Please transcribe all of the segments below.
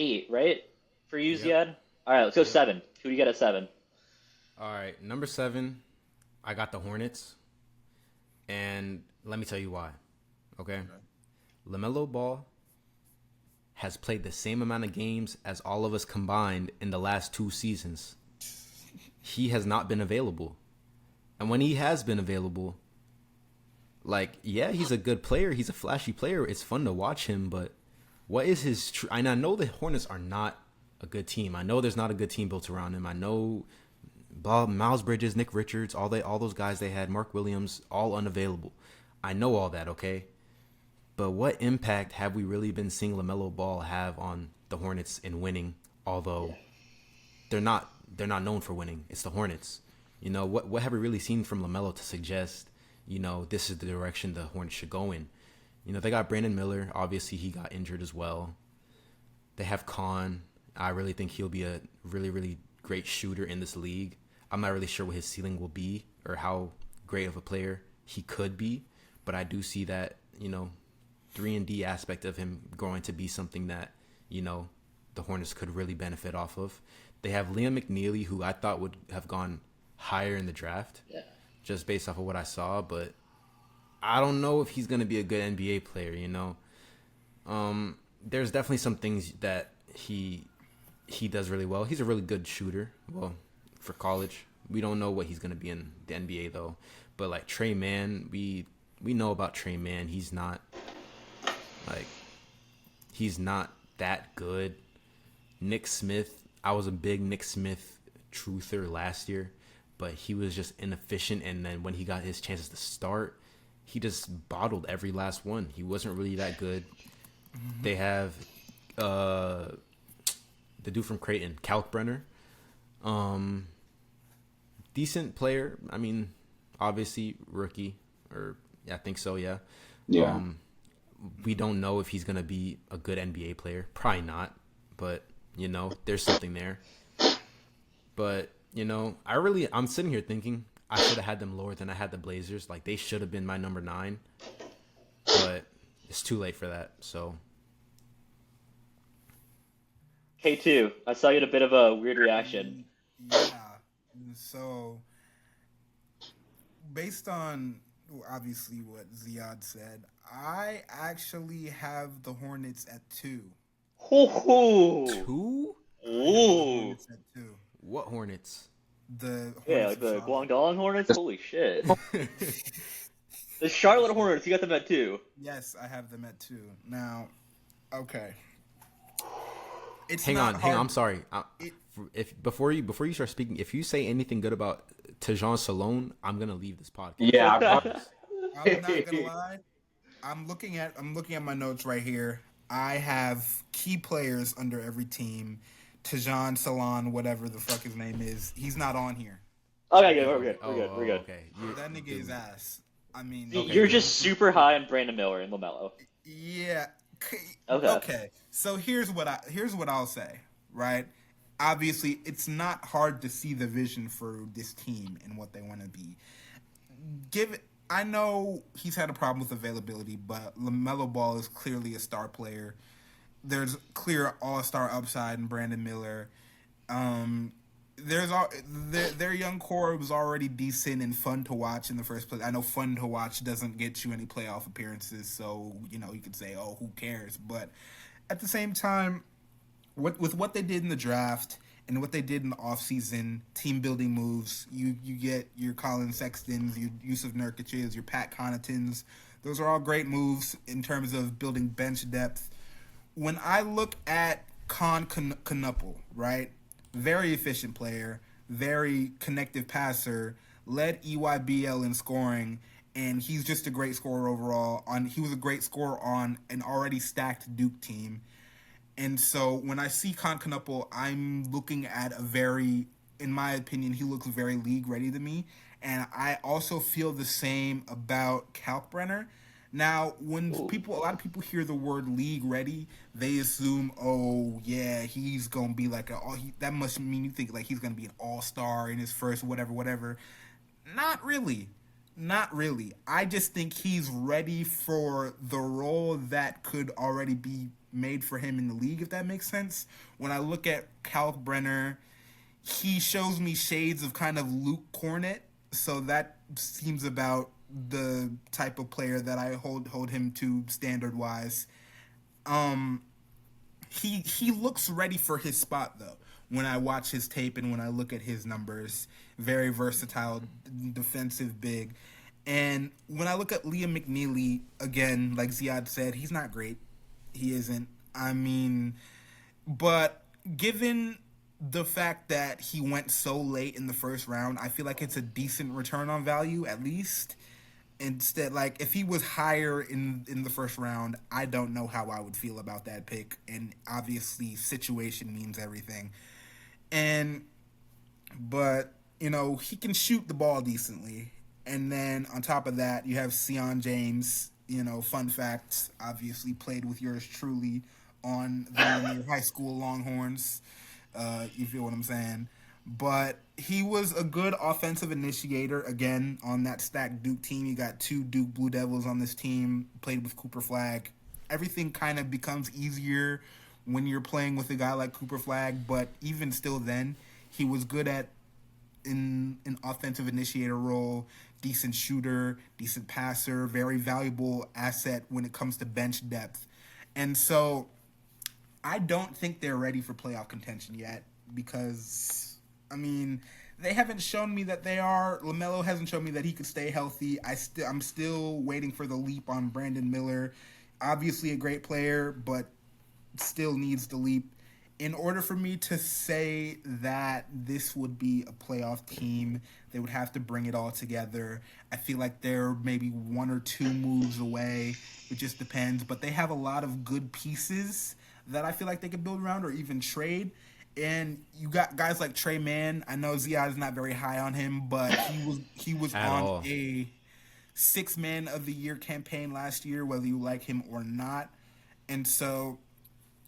8, right? For you, Yep. Ziad? All right, let's go Yep. 7. Who do you get at 7? All right. Number 7, I got the Hornets. And let me tell you why. Okay. Okay. LaMelo Ball has played the same amount of games as all of us combined in the last 2 seasons. He has not been available. And when he has been available, like, yeah, he's a good player. He's a flashy player. It's fun to watch him, but what is his and I know the Hornets are not a good team. I know there's not a good team built around him. I know Miles Bridges, Nick Richards, all those guys they had, Mark Williams, all unavailable. I know all that, okay? But what impact have we really been seeing LaMelo Ball have on the Hornets in winning? Although they're not known for winning. It's the Hornets. What have we really seen from LaMelo to suggest, this is the direction the Hornets should go in? They got Brandon Miller. Obviously, he got injured as well. They have Khan. I really think he'll be a really, really great shooter in this league. I'm not really sure what his ceiling will be or how great of a player he could be, but I do see that, 3-and-D aspect of him going to be something that, the Hornets could really benefit off of. They have Liam McNeely, who I thought would have gone higher in the draft Yeah. just based off of what I saw, but I don't know if he's going to be a good NBA player. There's definitely some things that he does really well. He's a really good shooter. Well, for college, we don't know what he's going to be in the NBA though. But like Trey Mann, we know about Trey Mann. Like he's not that good. Nick Smith, I was a big Nick Smith truther last year, but he was just inefficient. And then when he got his chances to start, he just bottled every last one. He wasn't really that good. They have the dude from Creighton, Kalkbrenner. Decent player. I mean, obviously rookie, or yeah, I think so. Yeah. Yeah. We don't know if he's gonna be a good NBA player. Probably not, but there's something there. But I'm sitting here thinking I should have had them lower than I had the Blazers. Like they should have been my number 9, but it's too late for that. So K2, I saw you had a bit of a weird reaction. Yeah. So, based on obviously what Ziad said, I actually have the Hornets at 2. Hoo hoo. 2? I have the Ooh. Hornets at 2. What Hornets? The Yeah, Hornets like of the Charlotte. Guangdong Hornets? Holy shit. The Charlotte Hornets, you got them at 2. Yes, I have them at 2. Now, okay. It's Hang not on. hard. I'm sorry. It- If before you start speaking, if you say anything good about Tejan Salone, I'm gonna leave this podcast. Yeah. I'm not gonna lie. I'm looking at my notes right here. I have key players under every team. Tajon Salon, whatever the fuck his name is, he's not on here. Okay, good, we're good, we're good, we're good. Okay. That nigga is ass. I mean, You're just super high on Brandon Miller and LaMelo. yeah. Okay. Okay. So here's what I'll say. Right. Obviously, it's not hard to see the vision for this team and what they want to be. I know he's had a problem with availability, but LaMelo Ball is clearly a star player. There's clear all-star upside in Brandon Miller. Their young core was already decent and fun to watch in the first place. I know fun to watch doesn't get you any playoff appearances, so you could say, "Oh, who cares?" But at the same time, with what they did in the draft and what they did in the offseason, team building moves, you get your Colin Sextons, your Yusuf Nurkic's, your Pat Connaughtons. Those are all great moves in terms of building bench depth. When I look at Knuppel, right? Very efficient player, very connective passer, led EYBL in scoring, and he's just a great scorer overall. He was a great scorer on an already stacked Duke team. And so when I see Knuppel, I'm looking at in my opinion, he looks very league ready to me. And I also feel the same about Kalkbrenner. Now, when a lot of people hear the word league ready, they assume, oh yeah, he's gonna be like that must mean you think like he's gonna be an all-star in his first whatever. Not really. Not really. I just think he's ready for the role that could already be made for him in the league, if that makes sense. When I look at Kalkbrenner, he shows me shades of kind of Luke Cornett, so that seems about the type of player that I hold him to standard wise. He looks ready for his spot though. When I watch his tape and when I look at his numbers, very versatile defensive big. And when I look at Liam McNeely, again, like Ziad said, he's not great. He isn't. I mean, but given the fact that he went so late in the first round, I feel like it's a decent return on value at least. Instead, like if he was higher in the first round, I don't know how I would feel about that pick. And obviously, situation means everything. But you know, he can shoot the ball decently. And then on top of that, you have Sion James. You know, fun fact, obviously played with yours truly on the high school Longhorns. You feel what I'm saying? But he was a good offensive initiator, again, on that stacked Duke team. You got 2 Duke Blue Devils on this team, played with Cooper Flagg. Everything kind of becomes easier when you're playing with a guy like Cooper Flagg, but even still then, he was good at in an offensive initiator role, decent shooter, decent passer, very valuable asset when it comes to bench depth. And so I don't think they're ready for playoff contention yet because, I mean, they haven't shown me that they are. LaMelo hasn't shown me that he could stay healthy. I'm still waiting for the leap on Brandon Miller. Obviously a great player, but still needs the leap. In order for me to say that this would be a playoff team, they would have to bring it all together. I feel like they're maybe 1 or 2 moves away. It just depends. But they have a lot of good pieces that I feel like they could build around or even trade. And you got guys like Trey Mann. I know Ziad is not very high on him, but he was on a 6th Man of the Year campaign last year, whether you like him or not. And so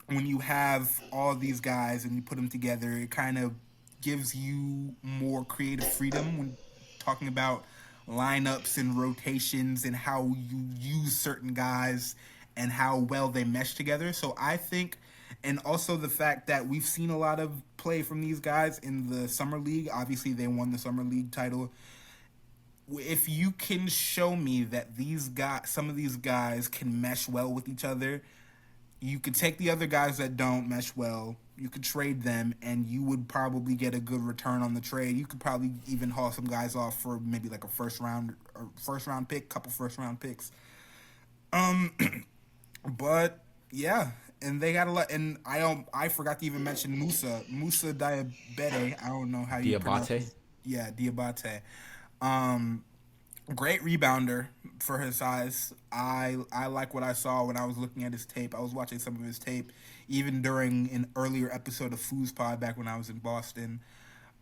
when you have all these guys and you put them together, it kind of gives you more creative freedom when talking about lineups and rotations and how you use certain guys and how well they mesh together. So I think, and also the fact that we've seen a lot of play from these guys in the Summer League. Obviously, they won the Summer League title. If you can show me that some of these guys can mesh well with each other, you could take the other guys that don't mesh well, you could trade them, and you would probably get a good return on the trade. You could probably even haul some guys off for maybe like a first round pick, couple first round picks. But yeah, and they got a lot. And I forgot to even mention Musa Diabete. I don't know how you pronounce it. Yeah, Diabate. Great rebounder for his size. I like what I saw when I was looking at his tape. I was watching some of his tape even during an earlier episode of Foos Pod back when I was in Boston.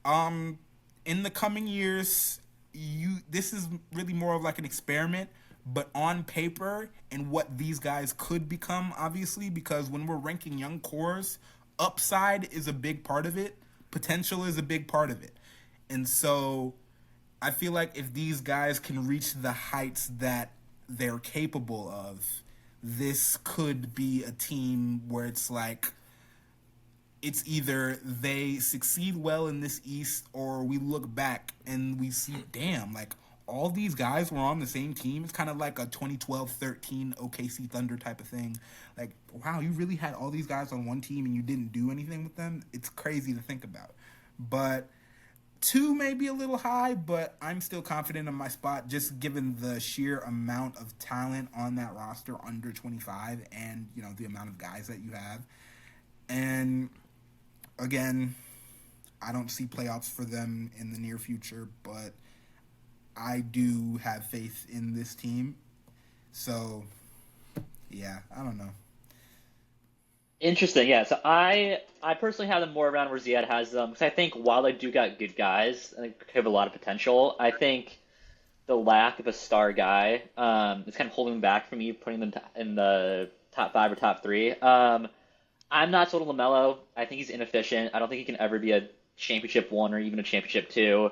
In the coming years, this is really more of like an experiment, but on paper and what these guys could become, obviously, because when we're ranking young cores, upside is a big part of it. Potential is a big part of it. And so I feel like if these guys can reach the heights that they're capable of, this could be a team where it's like, it's either they succeed well in this East or we look back and we see, damn, like all these guys were on the same team. It's kind of like a 2012-13 OKC Thunder type of thing. Like, wow, you really had all these guys on one team and you didn't do anything with them? It's crazy to think about. But 2 may be a little high, but I'm still confident in my spot just given the sheer amount of talent on that roster under 25 and, you know, the amount of guys that you have. And again, I don't see playoffs for them in the near future, but I do have faith in this team. So, yeah, I don't know. Interesting, yeah. So I personally have them more around where Ziad has them because I think while they do got good guys and they have a lot of potential, I think the lack of a star guy is kind of holding them back from me putting them in the top 5 or top 3. I'm not sold on LaMelo. I think he's inefficient. I don't think he can ever be a championship 1 or even a championship 2.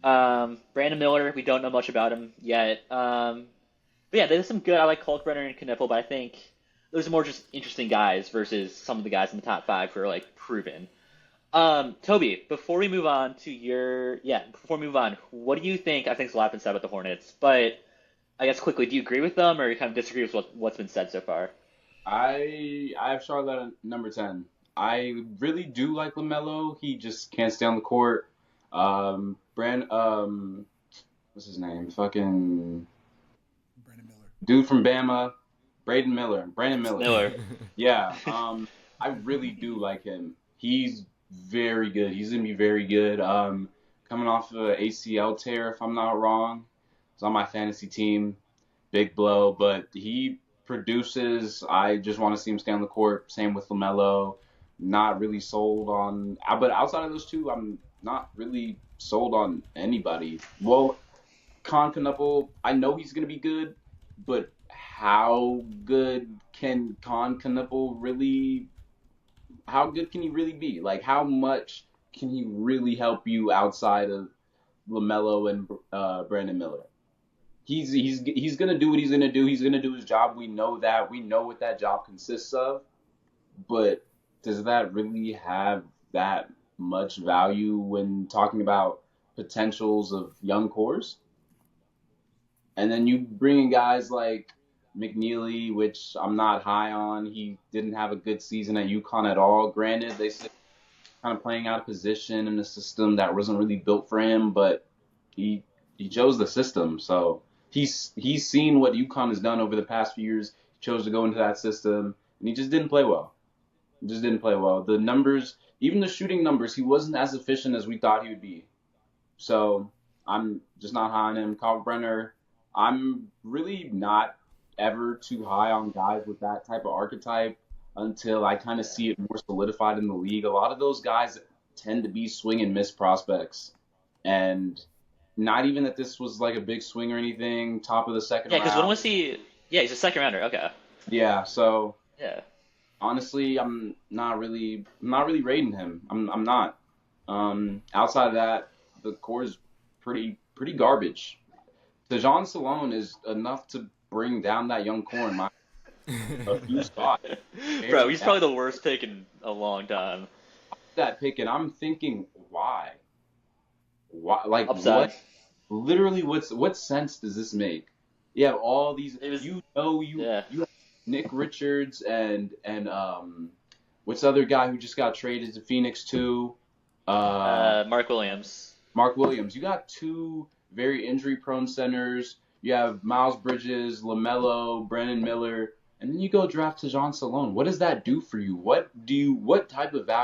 Brandon Miller, we don't know much about him yet. But yeah, there's some good. I like Kalkbrenner and Kniffel, but I think those are more just interesting guys versus some of the guys in the top five who are like proven. Toby, before we move on, what do you think? I think a lot been said about the Hornets, but I guess quickly, do you agree with them or you kind of disagree with what's been said so far? I have Charlotte at number 10. I really do like LaMelo. He just can't stay on the court. Brand what's his name? Fucking Brandon Miller. dude from Bama, Brandon Miller. Miller. Yeah. I really do like him. He's very good. He's gonna be very good. Coming off of an ACL tear, if I'm not wrong. He's on my fantasy team. Big blow, but he produces. I just want to see him stay on the court. Same with LaMelo. Not really sold on, but outside of those two, I'm not really sold on anybody. Well, Knuckle, I know he's gonna be good, but how good can Knuckle really? How good can he really be? Like, how much can he really help you outside of LaMelo and Brandon Miller? He's gonna do what he's gonna do. He's gonna do his job. We know that. We know what that job consists of. But does that really have that much value when talking about potentials of young cores? And then you bring in guys like McNeely, which I'm not high on. He didn't have a good season at UConn at all. Granted, they said kind of playing out of position in a system that wasn't really built for him, but he chose the system. So he's seen what UConn has done over the past few years. He chose to go into that system, and he just didn't play well. The numbers, even the shooting numbers, he wasn't as efficient as we thought he would be. So I'm just not high on him. Kyle Brenner, I'm really not ever too high on guys with that type of archetype until I kind of see it more solidified in the league. A lot of those guys tend to be swing and miss prospects. And not even that this was like a big swing or anything, top of the second Yeah, round. because when was he? Yeah, he's a second rounder. Okay. Yeah, so Yeah. honestly, I'm not really rating him. I'm not. Outside of that, the core is pretty garbage. Dejan Salone is enough to bring down that young core in my a few spots. Bro, he's probably the worst pick in a long time. That pick, and I'm thinking, why? Like Upside. what? Literally, what sense does this make? You have all these. It was- You Yeah. have Nick Richards and what's the other guy who just got traded to Phoenix too? Mark Williams. Mark Williams. You got two very injury-prone centers. You have Miles Bridges, LaMelo, Brandon Miller, and then you go draft Tejan Salone. What does that do for you? What type of value